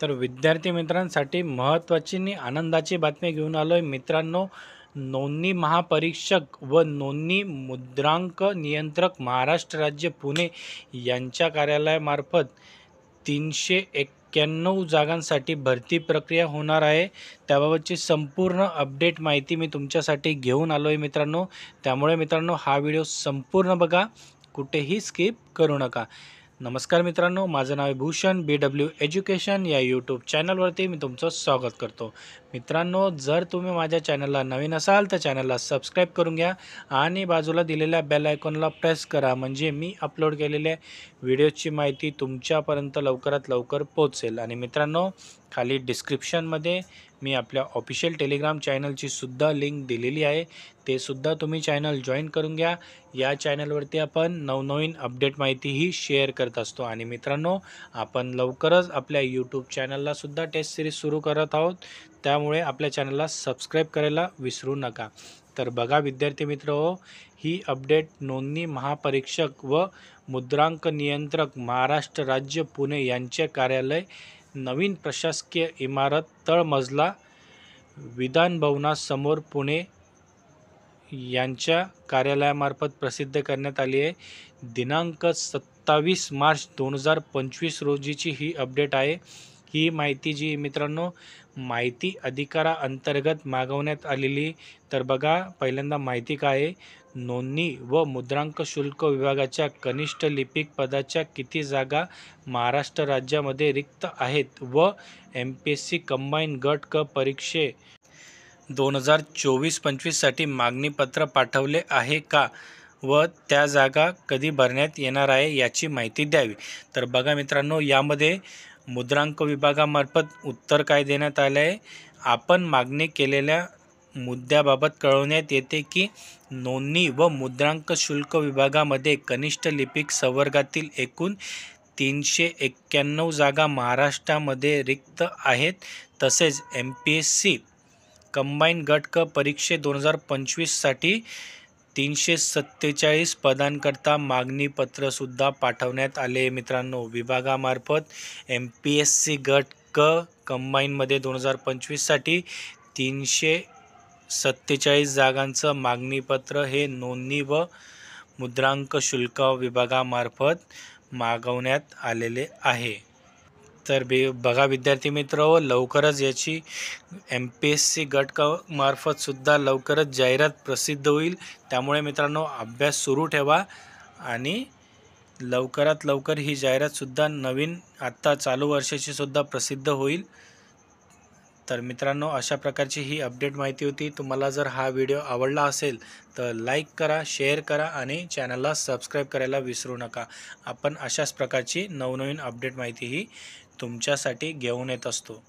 तर विद्यार्थी मित्रांसाठी महत्त्वाची आणि आनंदाची बातमी घेऊन आलो आहे मित्रांनो. नोंदणी महापरीक्षक व नोंदणी मुद्रांक नियंत्रक महाराष्ट्र राज्य पुणे यांच्या कार्यालयामार्फत 391 जागांसाठी भरती प्रक्रिया होणार आहे. त्याबाबतची संपूर्ण अपडेट माहिती मी तुमच्यासाठी घेऊन आलो आहे मित्रांनो. त्यामुळे मित्रांनो हा व्हिडिओ संपूर्ण बघा, कुठेही स्किप करू नका. नमस्कार मित्रांनो, माझं नाव आहे भूषण. BW एज्युकेशन या यूट्यूब चॅनलवरती मी तुमचं स्वागत करतो. मित्रांनो, जर तुम्ही माझ्या चॅनलला नवीन असाल तर चॅनलला सबस्क्राईब करून घ्या आणि बाजूला दिलेल्या बेल आयकॉनला प्रेस करा, म्हणजे मी अपलोड केलेल्या व्हिडिओची माहिती तुमच्यापर्यंत लवकरात लवकर पोहोचेल. आणि मित्रांनो, खाली डिस्क्रिप्शनमध्ये मी आपल्या ऑफिशियल टेलिग्राम चॅनलची सुद्धा लिंक दिलेली आहे, ते सुद्धा तुम्ही चॅनल जॉईन करून घ्या. या चॅनलवरती आपण नवनवीन अपडेट माहितीही शेअर करत असतो. आणि मित्रांनो, आपण लवकरच आपल्या यूट्यूब चॅनलला सुद्धा टेस्ट सिरीज सुरू करत आहोत, त्यामुळे आपल्या चॅनलला सबस्क्राईब करायला विसरू नका. तर बघा विद्यार्थी मित्र हो, ही अपडेट नोंदणी महापरीक्षक व मुद्रांक नियंत्रक महाराष्ट्र राज्य पुणे यांचे कार्यालय नवीन प्रशासकीय इमारत तळमजला विधान भवनासमोर पुणे यांच्या कार्यालयामार्फत प्रसिद्ध करण्यात आली आहे. दिनांक 27 मार्च 2025 रोजीची ही अपडेट आहे. ही माहिती जी मित्रांनो माहिती अधिकाराअंतर्गत मागवण्यात आलेली. तर बघा, पहिल्यांदा माहिती काय आहे. नोंदणी व मुद्रांक शुल्क विभागाच्या कनिष्ठ लिपिक पदाच्या किती जागा महाराष्ट्र राज्यामध्ये रिक्त आहेत व MPSC कंबाईन गट क परीक्षे 2024-25साठी मागणीपत्र पाठवले आहे का व त्या जागा कधी भरण्यात येणार आहे याची माहिती द्यावी. तर बघा मित्रांनो, यामध्ये मुद्रांक विभागामार्फत उत्तर काय देण्यात आले आहे. आपण मागणी केलेल्या मुद्द्याबाबत कळवण्यात येते की नोंदणी व मुद्रांक शुल्क विभागामध्ये कनिष्ठ लिपिक संवर्गातील एकूण 391 जागा महाराष्ट्रामध्ये रिक्त आहेत. तसेच MPSC कंबाईन गट क परीक्षे 2025साठी 347 पदांकरता मागणीपत्रसुद्धा पाठवण्यात आले. मित्रांनो, विभागामार्फत MPSC गट क कंबाईनमध्ये 2025साठी 347 जागांचं मागणीपत्र हे नोंदणी व मुद्रांक शुल्क विभागामार्फत मागवण्यात आलेले आहे. तर बघा विद्यार्थी मित्र हो, लवकरच याची MPSC गट क मार्फतसुद्धा लवकरच जाहिरात प्रसिद्ध होईल. त्यामुळे मित्रांनो, अभ्यास सुरू ठेवा आणि लवकरात लवकर ही जाहिरातसुद्धा नवीन आत्ता चालू वर्षाची सुद्धा प्रसिद्ध होईल. तर मित्रांनो, अशा प्रकारची ही अपडेट माहिती होती. तुम्हाला जर हा व्हिडिओ आवडला असेल तर लाईक करा, शेअर करा आणि चॅनलला सबस्क्राईब करायला विसरू नका. आपण अशाच प्रकारची नवनवीन अपडेट माहितीही तुमच्यासाठी घेऊन येत असतो.